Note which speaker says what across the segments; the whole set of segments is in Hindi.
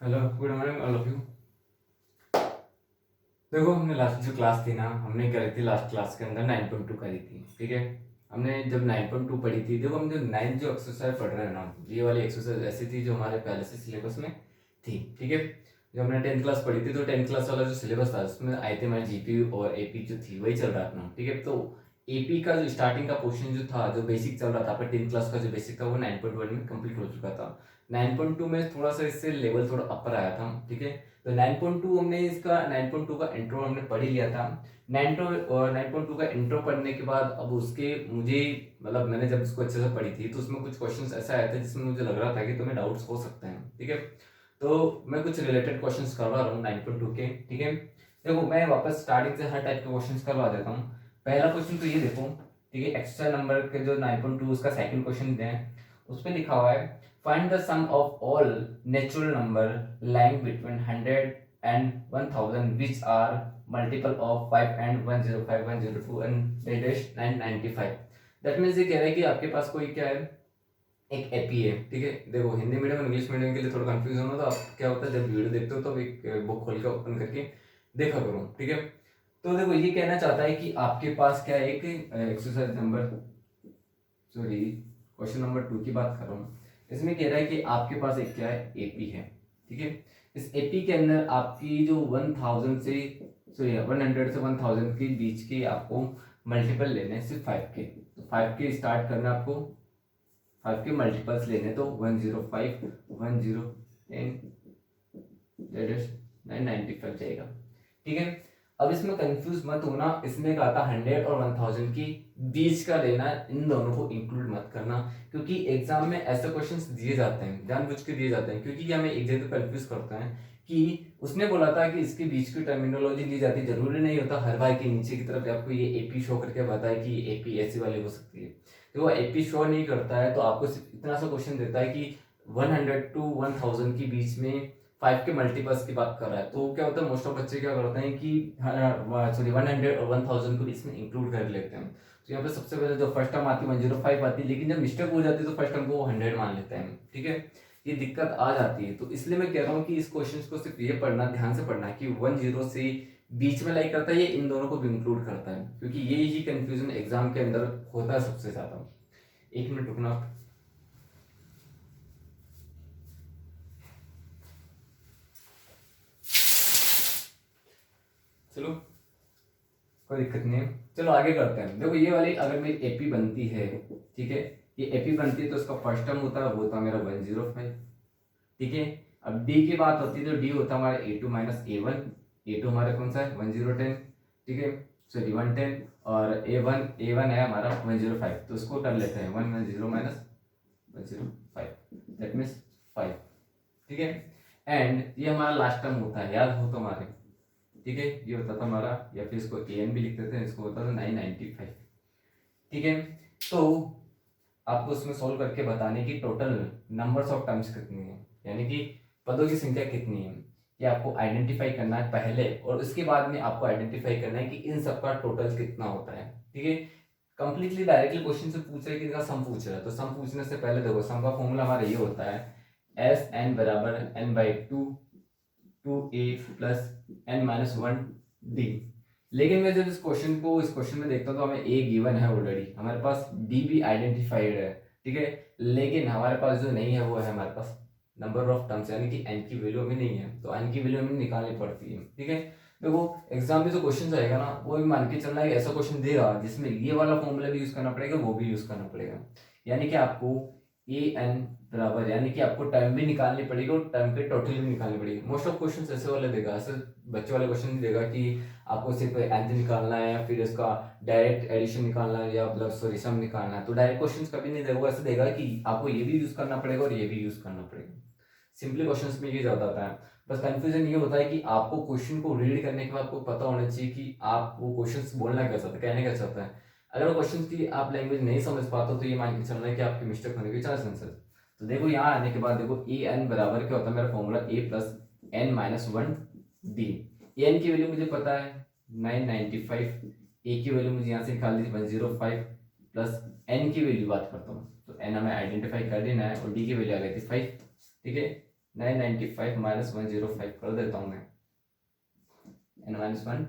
Speaker 1: Hello, good morning all of you. देखो, हमने लास्ट जो क्लास थी ना, हमने करी थी लास्ट क्लास के अंदर 9.2 करी थी। ठीक है, हमने जब 9.2 पढ़ी थी, देखो हम जो 9 जो एक्सरसाइज पढ़ रहे हैं ना, ये वाली एक्सरसाइज ऐसी थी जो हमारे पहले से सिलेबस में थी। ठीक है, जो हमने 10th क्लास पढ़ी थी, तो 10th क्लास वाला जो सिलेबस था उसमें आई थी हमारी जीपी और एपी जो थी वही चल रहा था ना। ठीक है, तो एपी का जो स्टार्टिंग का पोर्शन जो था, जो बेसिक चल रहा था आपका 10th क्लास का जो बेसिक था, वो 9.1 में कंप्लीट हो चुका था। 9.2 में थोड़ा सा इससे लेवल थोड़ा अपर आया था। ठीक है, तो 9.2 हमने इसका 9.2 का इंट्रो हमने पढ़ ही लिया था। 9.2 का इंट्रो पढ़ने के बाद अब उसके मुझे मतलब मैंने जब इसको अच्छे से पढ़ी थी तो उसमें कुछ क्वेश्चंस ऐसे आए थे जिसमें मुझे लग रहा था कि तुम्हें डाउट्स हो सकते हैं। ठीक है, तो मैं कुछ रिलेटेड क्वेश्चंस करवा रहा हूँ 9.2 के। ठीक है, देखो मैं वापस स्टार्टिंग से हर टाइप के क्वेश्चंस करवा देता हूँ। पहला क्वेश्चन तो ये देखो। ठीक है, एक्स्ट्रा नंबर के जो 9.2 उसका सेकंड क्वेश्चन है, उस पर लिखा हुआ है find the sum of all natural number lying between 100 and 1000 which are multiple of 5 and 105 102 and dash 995। That means ये कह रहा है कि आपके पास कोई क्या है, एक एपी है। ठीक है, देखो हिंदी मीडियम और इंग्लिश मीडियम के लिए थोड़ा कंफ्यूजन हो तो आप क्या होता है, जब वीडियो देखते हो तो एक बुक खोल के ओपन करके देखा करो। ठीक है, तो देखो ये कहना चाहता है कि आपके पास क्या है, एक exercise number sorry question number 2 की बात कर रहा हूँ। इसमें कह रहा है कि आपके पास एक क्या है, एपी है। ठीक है, इस एपी के अंदर आपकी जो 1000 से सॉरी 100 से 1000 के बीच के आपको मल्टीपल लेने हैं, सिर्फ 5 के। तो 5 के स्टार्ट करना आपको, 5 के मल्टीपल्स लेने, तो 105 1010 दैट इज 995 जाएगा। ठीक है, अब इसमें कंफ्यूज मत होना, इसमें कहा था 100 और 1000 की बीच का लेना, इन दोनों को इंक्लूड मत करना, क्योंकि एग्जाम में ऐसे क्वेश्चंस दिए जाते हैं, जानबूझ के दिए जाते हैं, क्योंकि ये हमें एक जगह कंफ्यूज करता है कि उसने बोला था कि इसके बीच की टर्मिनोलॉजी ली जाती है, जरूरी नहीं होता हर बार के नीचे की तरफ आपको ये एपी शो करके बताए कि एपी ऐसी वाली हो सकती है। तो वो एपी शो नहीं करता है, तो आपको सिर्फ इतना सा क्वेश्चन देता है कि 100 टू 1000 के बीच में 5 के मल्टीपल्स की बात कर रहा है। तो क्या होता है, मोस्ट ऑफ बच्चे क्या करते हैं कि सॉरी 100 और 1000 को इसमें इंक्लूड कर लेते हैं। तो यहाँ पे सबसे पहले जो फर्स्ट टर्म आती है 105 आती है, लेकिन जब मिस्टेक हो जाती है तो फर्स्ट टर्म को वो 100 मान लेते हैं। ठीक है, ये दिक्कत आ जाती है, तो इसलिए मैं कह रहा हूँ कि इस क्वेश्चन को सिर्फ ये पढ़ना, ध्यान से पढ़ना कि 10 से बीच में लाइक करता है, ये इन दोनों को भी इंक्लूड करता है, क्योंकि ये ही कंफ्यूजन एग्जाम के अंदर होता है सबसे ज्यादा। एक मिनट रुकना आप। चलो, कोई दिक्कत नहीं है, चलो आगे करते हैं। देखो ये वाली अगर मेरी एपी बनती है, ठीक है, ये एपी बनती है तो इसका फर्स्ट टर्म होता है वो होता है मेरा 105। ठीक है, अब डी की बात होती है तो डी होता है हमारा a two minus a one. A two हमारा कौन सा है 1010। ठीक है, सॉरी 110, और ए वन है हमारा 105, तो इसको कर लेते हैं 110 माइनस 105, दैट मीन्स 5। ठीक है, एंड ये हमारा लास्ट टर्म होता है, याद हो तो हमारे। ठीक है, ये होता था हमारा, या फिर इसको ए एन भी लिख देते हैं, इसको होता था 995। ठीक है, तो आपको इसमें सोल्व करके बताने की टोटल नंबर्स ऑफ टर्म्स कितनी है, यानी कि पदों की संख्या कितनी है, ये आपको आइडेंटिफाई करना है पहले, और उसके बाद में आपको आइडेंटिफाई करना है कि इन सबका टोटल कितना होता है। ठीक है, कंप्लीटली डायरेक्टली क्वेश्चन से पूछ रहे हैं कि इनका सम पूछ रहा है, तो सम पूछने से पहले देखो सम का फॉर्मूला हमारा ये होता है एस एन बराबर N by two two A plus N minus one D. लेकिन मैं जब इस क्वेश्चन में देखता हूँ तो हमें ए गिवन है ऑलरेडी, हमारे पास डी भी आइडेंटिफाइड है। ठीक है, लेकिन हमारे पास जो नहीं है वो है हमारे पास नंबर ऑफ टर्म्स, यानी कि एन की वैल्यू हमें नहीं है, तो एन की वैल्यू हमें निकालनी पड़ती है। ठीक है, देखो एग्जाम में जो क्वेश्चन आएगा ना, वो भी मान के चलना है ऐसा क्वेश्चन देगा जिसमें ये वाला फॉर्मूला भी यूज करना पड़ेगा, वो भी यूज करना पड़ेगा, यानी कि आपको ए एन बराबर, यानी कि आपको टर्म भी निकालनी पड़ेगी और टर्म के टोटल भी निकालनी पड़ेगी। मोस्ट ऑफ क्वेश्चन ऐसे वाले देगा, ऐसे बच्चे वाले क्वेश्चन नहीं देगा कि आपको सिर्फ एन निकालना है या फिर इसका डायरेक्ट एडिशन निकालना है या मतलब सॉरी सम निकालना है, तो डायरेक्ट क्वेश्चन कभी नहीं देगा, वो ऐसे देगा कि आपको ये भी यूज करना पड़ेगा और ये भी यूज करना पड़ेगा। सिंपली क्वेश्चन में ये ज्यादा आता है, बस कंफ्यूजन ये होता है कि आपको क्वेश्चन को रीड करने के बाद आपको पता होना चाहिए कि आप वो क्वेश्चन बोलना क्या चाहते हैं, कहने क्या चाहते हैं। अगर वो क्वेश्चन की आप लैंग्वेज नहीं समझ पाते हो तो ये मान के चलना है कि आपकी मिस्टेक होने के चांसेस है। तो देखो यहाँ आने के बाद देखो ए एन बराबर क्या होता है, मेरा formula a plus N minus one d. A n की वैल्यू मुझे पता है 995, ए की वैल्यू मुझे यहाँ से निकाल दी 105, प्लस एन की वैल्यू बात करता हूँ, तो एन हमें आइडेंटिफाई कर देना है और डी की वैल्यू आ गई थी 5। ठीक है, 995 माइनस 105 कर देता हूँ मैं, n-1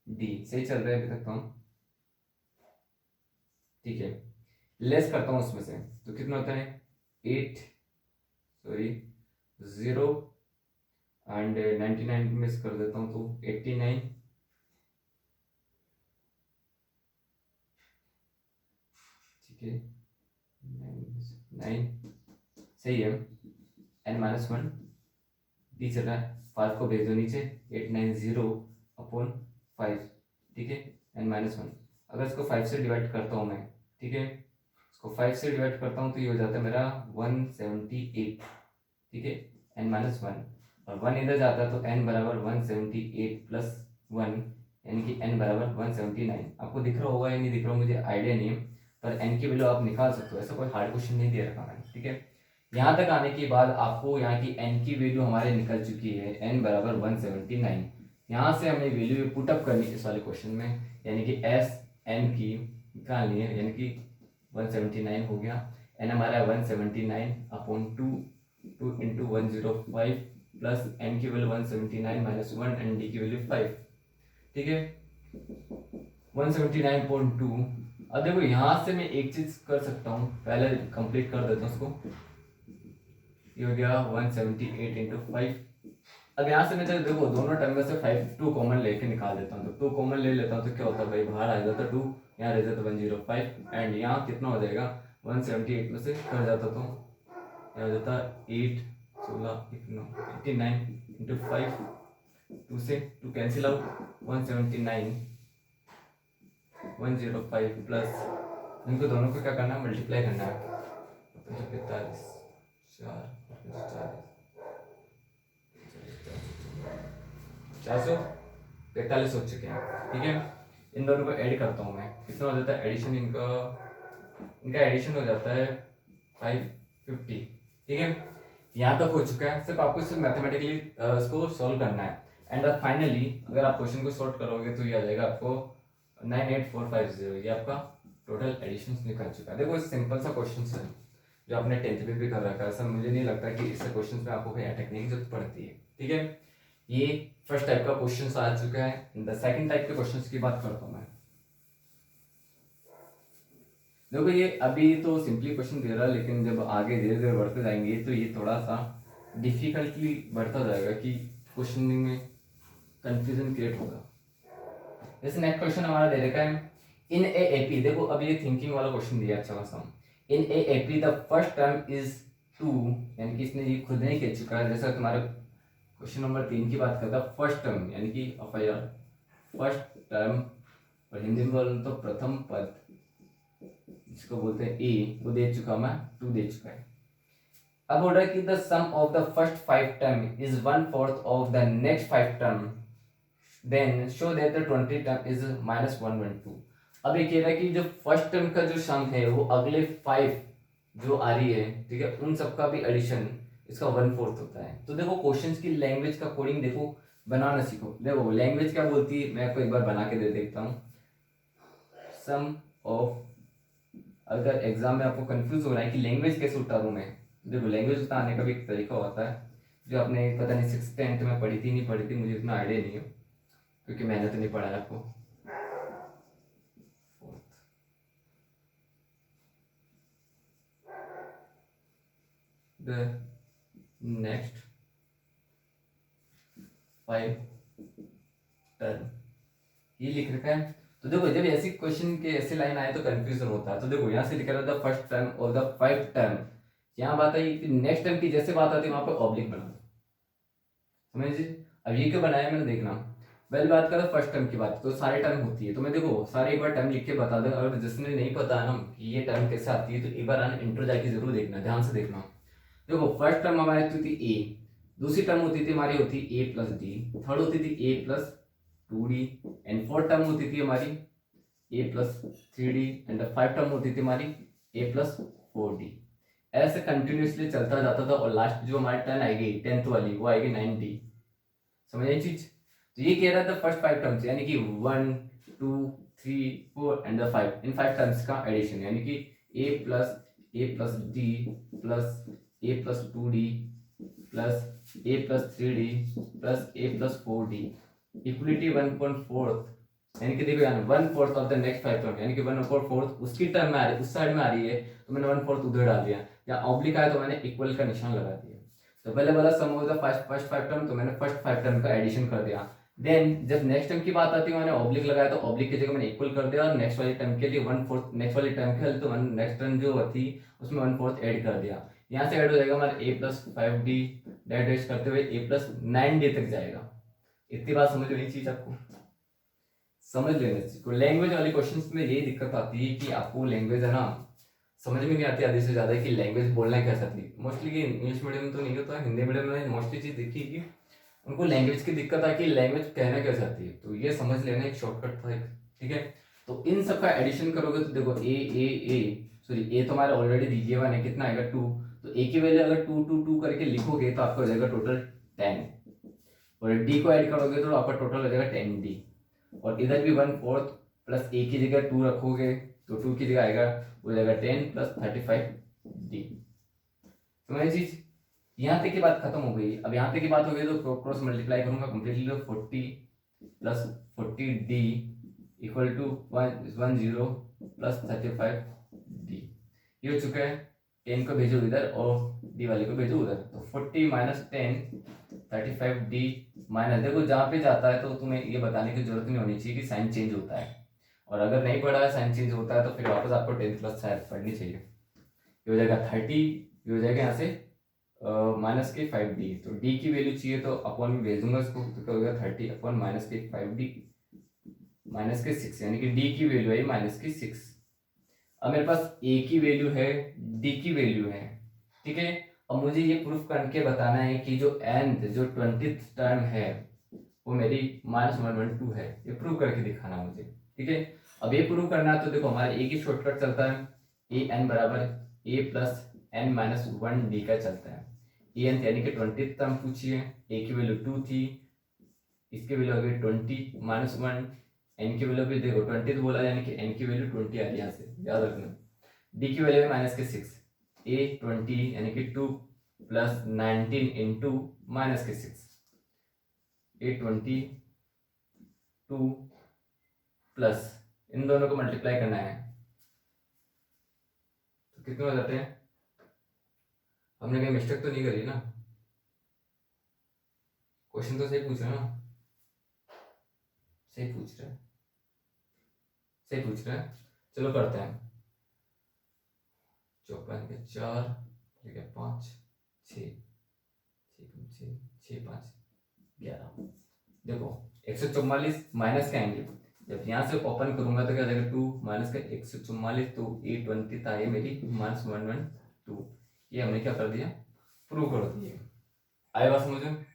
Speaker 1: d सही चल रहा है अभी तक तो, ठीक है। लेस करता हूँ उसमें से तो कितना होता है 0 एंड 99 में कर देता हूँ तो 89, ठीक है 9 सही है। n-1 डी चल रहा है, 5 को भेज दो नीचे, 890/5, ठीक है n-1। अगर इसको 5 से डिवाइड करता हूँ मैं, ठीक है इसको 5 से डिवाइड करता हूँ तो ये हो जाता है मेरा 178, ठीक है n-1, और 1 इधर जाता है तो n बराबर 178 प्लस 1 यानी कि n बराबर 179। आपको दिख रहा होगा या नहीं दिख रहा मुझे आइडिया नहीं है, पर n की वैल्यू आप निकाल सकते हो, ऐसा कोई हार्ड क्वेश्चन नहीं दे रखा मैंने, ठीक है। यहाँ तक आने के बाद आपको यहाँ की n की वैल्यू हमारे निकल चुकी है, n बराबर 179। यहाँ से हमें वैल्यू पुटअप करनी है इस वाले क्वेश्चन में, यानी कि s n की निकालनी है, यानी कि 179 हो गया, n हमारा 179/2 2 इंटू 105 प्लस n की वैल्यू 179 माइनस 1 एंड d की वैल्यू 5, ठीक है 179.2। अब देखो यहाँ से मैं एक चीज कर सकता हूँ, पहले कंप्लीट कर देता हूँ उसको, ये हो गया 178 इंटू 5। अब यहाँ से मैं चलो देखो दोनों टर्म में से 5 2 कॉमन लेके निकाल देता हूँ, तो 2 कॉमन ले लेता हूँ तो क्या होता है भाई, बाहर आ जाता 2, यहाँ रह जाता 105 एंड यहाँ कितना हो जाएगा 178 में से कर जाता तो यहाँ हो जाता 8 16 89 इंटू 5, 2 से 2 कैंसिल आउट, 179 105 प्लस इनको दोनों को क्या करना है मल्टीप्लाई करना है, 45 4 445 हो चुके हैं, ठीक है। इन दोनों को ऐड करता हूँ मैं, कितना हो जाता है एडिशन, इनका एडिशन हो जाता है 550, ठीक है। यहाँ तक हो चुका है, सिर्फ आपको सिर्फ मैथमेटिकली इसको सॉल्व करना है एंड फाइनली अगर आप क्वेश्चन को सॉल्व करोगे तो ये आ जाएगा आपको 98450, ये आपका टोटल एडिशन निकल चुका है। देखो सिंपल सा क्वेश्चन है जो आपने 10th में भी कर रखा है, ऐसा मुझे नहीं लगता कि इससे क्वेश्चन में आपको कहीं अटकने की जरूरत पड़ती है, ठीक है। ये फर्स्ट टाइप का क्वेश्चन आ चुका है। द सेकंड टाइप के क्वेश्चंस की बात करता हूँ मैं। देखो ये अभी तो सिंपली क्वेश्चन दे रहा है, लेकिन जब आगे धीरे धीरे बढ़ते जाएंगे तो ये थोड़ा सा डिफिकल्टली बढ़ता जाएगा कि क्वेश्चनिंग में कंफ्यूजन क्रिएट होगा। जैसे नेक्स्ट क्वेश्चन हमारा दे रखा है इन ए एपी, देखो अब ये थिंकिंग वाला क्वेश्चन दिया अच्छा खासा। In a AP the first term is 2, यानी कि इसने ये खुद नहीं कह चुका है, जैसा तुम्हारे क्वेश्चन नंबर 3 की बात करता है फर्स्ट टर्म यानी कि फर्स्ट टर्म, और हिंदी में बोलो तो प्रथम पद जिसको बोलते हैं ए, वो दे चुका मैं 2 दे चुका है। अब बोल रहा है कि the sum of the first 5 term is 1/4 of the next 5 term, then show that the 20 term is -1/2। अब ये कह रहा है कि जो फर्स्ट टर्म का जो सम है वो अगले 5 जो आ रही है, ठीक है, उन सबका भी एडिशन इसका 1/4 होता है। तो देखो क्वेश्चंस की लैंग्वेज का कोडिंग देखो बनाना सीखो। देखो लैंग्वेज क्या बोलती है, मैं आपको एक बार बना के दे देखता हूँ। सम ऑफ, अगर एग्जाम में आपको कंफ्यूज हो रहा है कि लैंग्वेज कैसे उतारूं मैं, देखो लैंग्वेज उतारने का भी एक तरीका होता है जो आपने पता नहीं 6th 10th में पढ़ी थी नहीं पढ़ी थी, मुझे इतना आइडिया नहीं है क्योंकि मैंने तो नहीं पढ़ा है आपको। द नेक्स्ट 5 टर्म ये लिख रखा है। तो देखो जब ऐसी क्वेश्चन के ऐसे लाइन आए तो कंफ्यूजन होता है। तो देखो यहाँ से लिखा रहा था फर्स्ट टर्म और द 5 टर्म, यहाँ बात आई कि नेक्स्ट टर्म की जैसे बात आती है वहां पर ऑब्लिक बना, समझिए। अब ये क्यों बनाया मैंने, देखना पहले बात करें फर्स्ट टर्म की बात, तो सारे टर्म होती है, तो मैं देखो सारे एक बार टर्म लिख के बता दूं। अगर जिसने नहीं पता ना कि ये टर्म कैसे आती है तो एक बार आना इंट्रो जाके जरूर देखना, ध्यान से देखना। देखो फर्स्ट टर्म हमारी होती थी ए, दूसरी टर्म होती थी हमारी होती ए प्लस डी, थर्ड होती थी a plus 2d, and fourth term होती थी हमारी ए प्लस 3d, एंड 5 टर्म होती थी हमारी ए प्लस 4d। ऐसे कंटिन्यूसली चलता जाता था और लास्ट जो हमारी टर्न आएगी 10th वाली वो आएगी 9d, समझ आई चीज। तो ये कह रहा था फर्स्ट 5 टर्म्स यानी कि 1 2 3 4 एंड द 5, इन 5 टर्म्स का एडिशन यानी कि a plus D plus a plus 2d plus A plus 3d plus A plus 4d equality 1/4, यानी कि देखो यहाँ 1/4 ऑफ द नेक्स्ट 5 टर्म, यानी कि 1/4 उसकी टर्म में आ रही है, उस साइड में आ रही है, तो मैंने 1/4 उधर डाल दिया। या ऑब्लिक आया तो मैंने इक्वल का निशान लगा दिया। तो पहले वाला सम ऑफ द फर्स्ट 5 टर्म, तो मैंने फर्स्ट 5 टर्म का एडिशन कर दिया। देन जब नेक्स्ट टर्म की बात आती है मैंने ऑब्लिक लगाया, तो ऑब्लिक की जगह मैंने इक्वल कर दिया, और नेक्स्ट वाली टर्म के लिए 1/4, नेक्स्ट वाली टर्म के लिए तो मैंने नेक्स्ट टर्म जो थी उसमें 1/4 ऐड कर दिया। यहाँ से ऐड हो जाएगा हमारा a प्लस 5d डैश करते हुए a प्लस 9d तक जाएगा। इतनी बात समझ लेनी चाहिए आपको, समझ लेना चाहिए। लैंग्वेज वाले क्वेश्चंस में यही दिक्कत आती है कि आपको लैंग्वेज है ना समझ में नहीं आती आधी से ज्यादा, कि लैंग्वेज बोलना कैसा थी। मोस्टली इंग्लिश मीडियम में तो नहीं होता, हिंदी मीडियम में मोस्टली चीज देखी कि उनको लैंग्वेज की दिक्कत है कि लैंग्वेज कहना कैसे आती है। तो ये समझ लेना एक शॉर्टकट था एक, ठीक है। तो इन सब का एडिशन करोगे तो देखो ए तो हमारा ऑलरेडी दिया हुआ है, कितना आएगा 2, तो ए की वैल्यू अगर 2 2 2 करके लिखोगे तो आपका हो जाएगा टोटल 10, और डी को ऐड करोगे तो आपका टोटल हो जाएगा 10d, और इधर भी 1/4 प्लस ए की जगह 2 रखोगे तो 2 की जगह आएगा हो जाएगा 10 प्लस 35d। समझ चीज, यहाँ तक की बात खत्म हो गई। अब यहाँ तक की बात हो गई तो क्रॉस मल्टीप्लाई करूंगा कंप्लीटली, तो 40 plus 40d equal to 10 plus 35d। ये हो चुका है। 10 को भेजो इधर और d वाले को भेजो उधर, तो 40 माइनस 10 35d माइनस, देखो जहाँ पे जाता है तो तुम्हें ये बताने की जरूरत नहीं होनी चाहिए कि साइन चेंज होता है, और अगर नहीं पढ़ा है साइन चेंज होता है तो फिर वापस आपको 10 प्लस शायद पढ़नी चाहिए। ये हो जाएगा 30, ये हो जाएगा यहाँ से माइनस के 5d, तो d की वैल्यू चाहिए तो अपॉन में भेज दूंगा इसको, तो क्या होगा 30 अपॉन माइनस के 5d माइनस के 6, यानी कि d की वैल्यू है माइनस की 6। अब मेरे पास a की वैल्यू है, d की वैल्यू है, ठीक है। अब मुझे ये प्रूफ करके बताना है कि जो nth जो 20th टर्म है वो मेरी -112 है, ये प्रूव करके दिखाना मुझे, ठीक है। अब ये प्रूव करना है तो देखो हमारा a की शॉर्टकट चलता है a n बराबर a plus n minus 1d का चलता है। a n यानी कि 20th टर्म पूछिए, a की वैल्यू 2 थी, इसकी वैल्यू आ गई 20 माइनस 1, n की वैल्यू भी देखो 20 बोला यानी कि n की वैल्यू 20 आ रही है, यहाँ से याद रखना। d की वैल्यू है माइनस के 6, a 20 यानी कि 2 प्लस 19 इंटू माइनस के 6, a 20 2 प्लस इन दोनों को मल्टीप्लाई करना है तो कितने हो जाते हैं। हमने कहीं मिस्टेक तो नहीं करी ना, क्वेश्चन तो सही पूछ रहा है ना, सही पूछ रहा है, सही पूछ रहा है। चलो करते हैं। 54 के 4 ठीक है 5 6 6 6 5 11। देखो 144 माइनस का एंगल, जब यहाँ से ओपन करूंगा तो क्या हो जाएगा 2 माइनस का 144, तो a20 था ये मेरी -112, ये हमने क्या कर दिया प्रूव कर दिया। आए बात समझ में,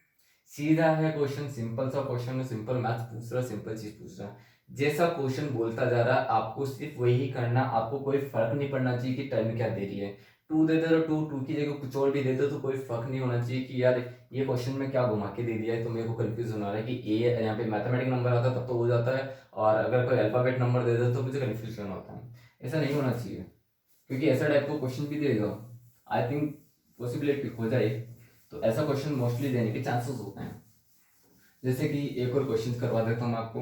Speaker 1: सीधा है क्वेश्चन, सिंपल सा क्वेश्चन है, सिंपल मैथ्स पूछ रहा है, सिंपल चीज पूछ रहा है। जैसा क्वेश्चन बोलता जा रहा है आपको सिर्फ वही करना, आपको कोई फर्क नहीं पड़ना चाहिए कि टर्म क्या दे रही है। 2 दे दे तो 2 की जगह कुछ और भी दे दो तो कोई फर्क नहीं होना चाहिए कि यार ये क्वेश्चन में क्या घुमा के दे दिया है, तो मेरे को कंफ्यूज होना रहा है कि ए यहाँ पे मैथमेटिक नंबर आता है तब तो हो जाता है, और अगर कोई अल्फाबेट नंबर दे दे तो मुझे कंफ्यूजन होता है। ऐसा नहीं होना चाहिए, क्योंकि ऐसा टाइप का क्वेश्चन भी देगा, आई थिंक पॉसिबिलिटी हो जाए, तो ऐसा क्वेश्चन मोस्टली देने के चांसेस होते हैं। जैसे कि एक और क्वेश्चन करवा देता हूँ आपको।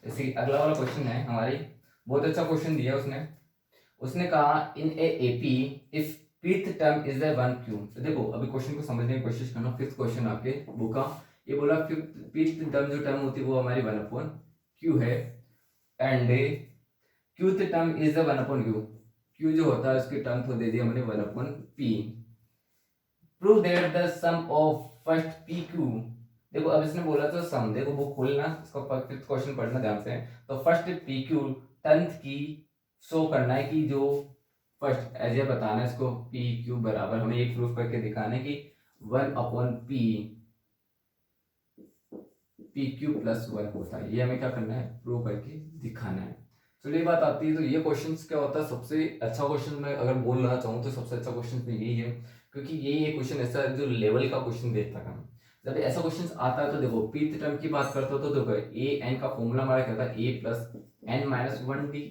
Speaker 1: जैसे कि अगला वाला क्वेश्चन है हमारी, बहुत अच्छा क्वेश्चन दिया उसने कहा in a AP if fifth term is the 1 q. तो देखो अभी क्वेश्चन को समझने की कोशिश करना, फिफ्थ क्वेश्चन आपके बुक का, ये बोला फिफ्थ टर्म जो टर्म होती है वो हमारी 1/q है, and qth term is the 1/q, q जो होता है उसकी टर्म तो दे दी हमने 1/p। Prove that the sum of first P Q. देखो अब इसने बोला तो सम, देखो वो खोलना इसका फिफ्थ क्वेश्चन पढ़ना ध्यान से। तो फर्स्ट पी क्यू टेंथ की शो करना है कि जो फर्स्ट एज ये बताना है इसको पी क्यू बराबर, हमें एक प्रूफ करके दिखाना है कि 1/p पी क्यू प्लस 1 होता है, ये हमें क्या करना है प्रूव करके दिखाना है। चलो ये बात आती है, तो ये क्वेश्चन क्या होता है सबसे अच्छा क्वेश्चन मैं अगर बोलना चाहूँ तो सबसे अच्छा क्वेश्चन तो यही है, क्योंकि यही क्वेश्चन ऐसा है जो लेवल का क्वेश्चन देता है। जब ऐसा क्वेश्चन आता है तो देखो पीथ टर्म की बात करते हो तो देखो ए एन का फॉर्मूला हमारा क्या था ए प्लस एन माइनस 1 डी,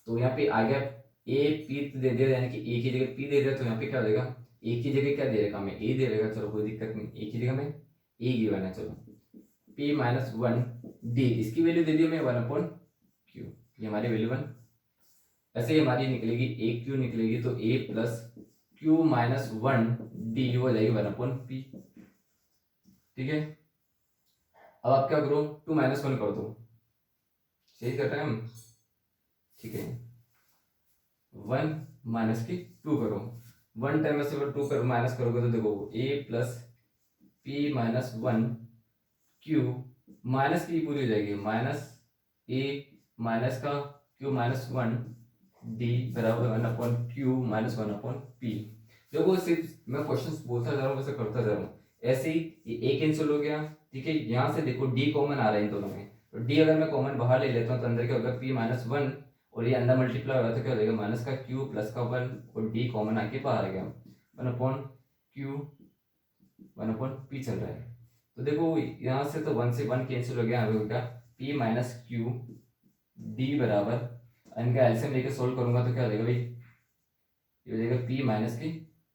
Speaker 1: तो यहाँ पे आ गया ए पीथ दे दिया यानी कि ए की जगह पी दे दिया, तो यहाँ पे क्या हो जाएगा ए की जगह क्या दे रखा हमें, ए दे रखा, चलो कोई दिक्कत नहीं, ए की जगह में ए गिवन है। चलो p माइनस वन डी, इसकी वैल्यू दे दी हमें 1/q, ये हमारी वैल्यू 1। ऐसे ही हमारी निकलेगी ए क्यू निकलेगी, तो a plus Q minus one D हो जाएगी 1/p। ठीक है, अब आप क्या करो, 2 माइनस 1 कर दो, सही कर रहे हैं हम। ठीक है, 1 माइनस की 2 करो, 1 टाइम से 2 कर माइनस करोगे तो देखो a plus p minus one Q minus की पूरी हो जाएगी, माइनस a माइनस का क्यू माइनस वन डी बराबर 1/q माइनस 1/p। देखो सिर्फ मैं क्वेश्चन बोलता जा रहा हूँ, वैसे करता जा रहा हूँ। ऐसे ही ये a कैंसिल हो गया, ठीक है, यहाँ से देखो d कॉमन आ रहा है इन दोनों में, तो d अगर मैं कॉमन बाहर ले लेता हूँ तो अंदर क्या होगा, p माइनस वन, और ये अंदर मल्टीप्लाई होगा तो क्या हो जाएगा, माइनस का q प्लस का वन, और d कॉमन आके बाहर आ गया, 1/q 1/p चल रहा है। तो देखो यहाँ से तो 1 से 1 कैंसिल हो गया, होगा p माइनस क्यू डी बराबर, इनका एलसीएम लेके सोल्व करूंगा तो क्या हो जाएगा भाई, ये हो जाएगा p माइनस की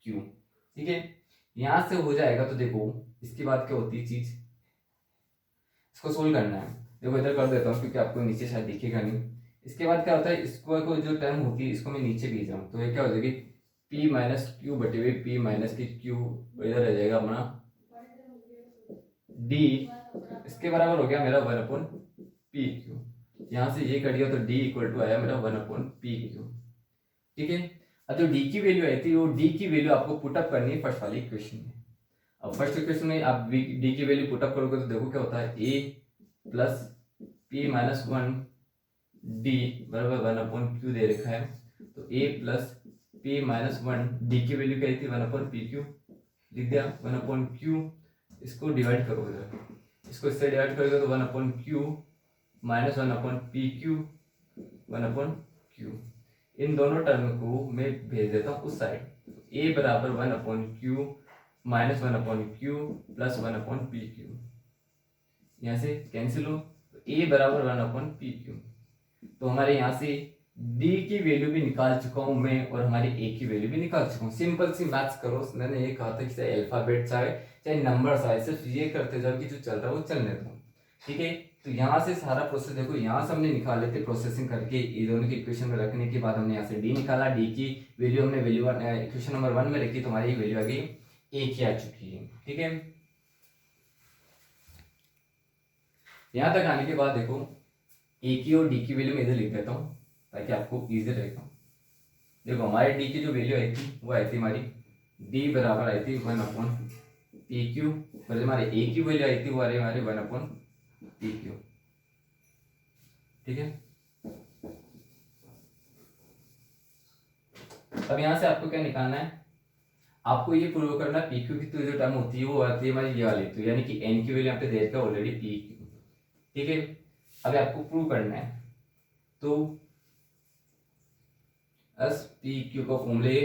Speaker 1: q। ठीक है, यहाँ से हो जाएगा तो देखो इसके बाद क्या होती है चीज, इसको सोल्व करना है। देखो इधर कर देता हूँ क्योंकि आपको नीचे शायद दिखेगा नहीं। इसके बाद क्या होता है, इसको को जो टर्म होती है इसको मैं नीचे भेज रहा हूँ, तो ये क्या हो जाएगी p माइनस क्यू बटे हुए p माइनस की q, इधर रह जाएगा अपना d, इसके बराबर हो गया मेरा 1/pq। यहाँ से ये कट गया तो d इक्वल टू आया मेरा 1/pq। ठीक है, अब जो d की वैल्यू आई थी वो d की वैल्यू आपको पुटअप करनी है फर्स्ट वाली इक्वेशन में। अब फर्स्ट इक्वेशन में आप d की वैल्यू पुटअप करोगे तो देखो क्या होता है, a plus p minus one D बराबर 1/q दे रखा है, तो a plus p minus one D की वैल्यू क्या थी 1/pq, लिख दिया 1/q। इसको डिवाइड करोगे, इसको इससे डिवाइड करोगे तो 1/q माइनस 1/pq 1/q। इन दोनों टर्म को मैं भेज देता हूँ उस साइड, a बराबर 1/q minus 1/q plus 1/pq, यहाँ से कैंसिल हो, तो a बराबर 1/pq। तो हमारे यहाँ से d की वैल्यू भी निकाल चुका हूँ मैं, और हमारी a की वैल्यू भी निकाल चुका हूँ। सिंपल सी मैथ्स करो, मैंने ये कहा था कि चाहे अल्फाबेट चाहे नंबर्स आए, सिर्फ ये करते जाओ कि जो चल रहा है वो चलने दो। ठीक है, तो यहाँ से सारा प्रोसेस देखो, यहाँ से हमने निकाल लेते प्रोसेसिंग करके, ये दोनों की इक्वेशन में रखने के बाद हमने यहाँ से d निकाला, d की वैल्यू हमने इक्वेशन नंबर 1 में रखी, तो हमारी वैल्यू आ गई a की आ चुकी है। ठीक है, यहाँ तक आने के बाद देखो a की और d की वैल्यू मैं इधर लिख देता हूँ ताकि आपको इजी रहेगा। देखो हमारे d की जो वैल्यू आई थी वो आई थी हमारी, d बराबर आई थी 1/pq, और हमारे a की वैल्यू आई थी वो आ रही हमारे 1/pq। ठीक है, अब यहाँ से आपको क्या निकालना है, आपको ये प्रूव करना है pq की तो जो टर्म होती है वो आती है हमारी ये वाली, तो यानी कि n की वैल्यू यहाँ पे दे रखा है ऑलरेडी pq। ठीक है, अब आपको प्रूव करना है, तो एस पी क्यू का फॉर्मूले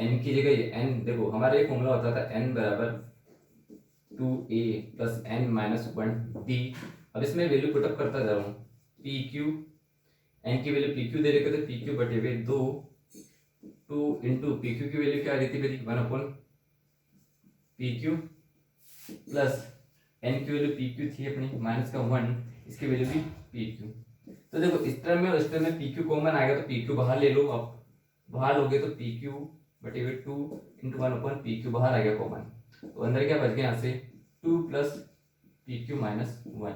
Speaker 1: n की जगह n, देखो हमारा ये फॉर्मूला होता था n बराबर 2a plus n minus one D. अब इसमें वैल्यू पुटअप करता जा रहा हूँ, पी क्यू, n की वैल्यू पी क्यू दे रखे थे, पी क्यू बटे हुए 2 इंटू पी क्यू की वैल्यू क्या आ रही थी मेरी 1/pq प्लस n की वैल्यू पी क्यू थी अपनी माइनस का 1, इसकी वैल्यू भी पी क्यू। तो देखो इस टर्म में और इस टर्म में पी क्यू कॉमन आएगा तो पी क्यू बाहर ले लो, अब बाहर लोगे तो पी क्यू बटे हुए 2 इंटू 1/pq बाहर आ गया कॉमन, तो अंदर क्या बच गया यहाँ से 2 plus P Q minus one.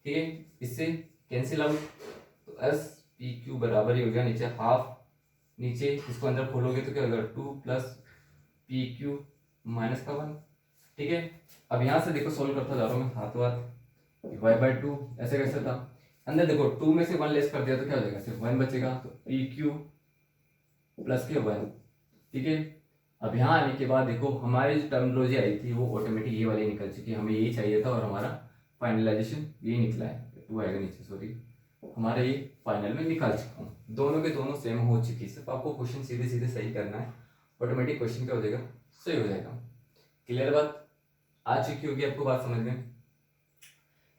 Speaker 1: ठीक है, इससे कैंसिल आउट, तो एस पी क्यू बराबर ही हो गया नीचे हाफ, नीचे इसको अंदर खोलोगे तो क्या होगा 2 प्लस पी क्यू माइनस का 1। ठीक है, अब यहाँ से देखो सोल्व करता जा रहा हूँ मैं हाथों हाथ, y/2 ऐसे कैसे था, अंदर देखो 2 में से 1 लेस कर दिया तो क्या हो जाएगा, सिर्फ 1 बचेगा, तो पी क्यू प्लस के 1। ठीक है, अब यहाँ आने के बाद देखो हमारी जो टर्मिनोलॉजी आई थी वो ऑटोमेटिक ये वाली निकल चुकी है, हमें यही चाहिए था और हमारा फाइनलाइजेशन ये निकला है, 2 आएगा नीचे, सॉरी हमारा ये फाइनल में निकाल चुका हूँ, दोनों के दोनों सेम हो चुकी है, सिर्फ आपको क्वेश्चन सीधे सीधे सही करना है, ऑटोमेटिक क्वेश्चन क्या हो जाएगा, सही हो जाएगा। क्लियर बात आ चुकी होगी आपको बात समझ में।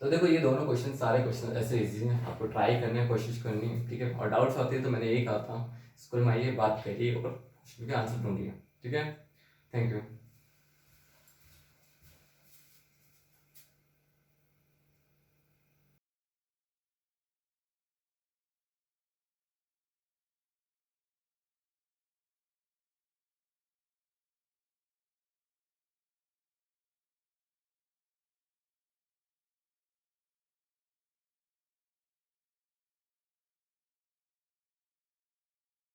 Speaker 1: तो देखो ये दोनों क्वेश्चन, सारे क्वेश्चन ऐसे इजी हैं, आपको ट्राई करने की कोशिश करनी है। ठीक है, और डाउट्स आते हैं तो मैंने यही कहा था स्कूल में आइए बात करिए और क्वेश्चन के आंसर ढूंढिए। ठीक है, थैंक यू।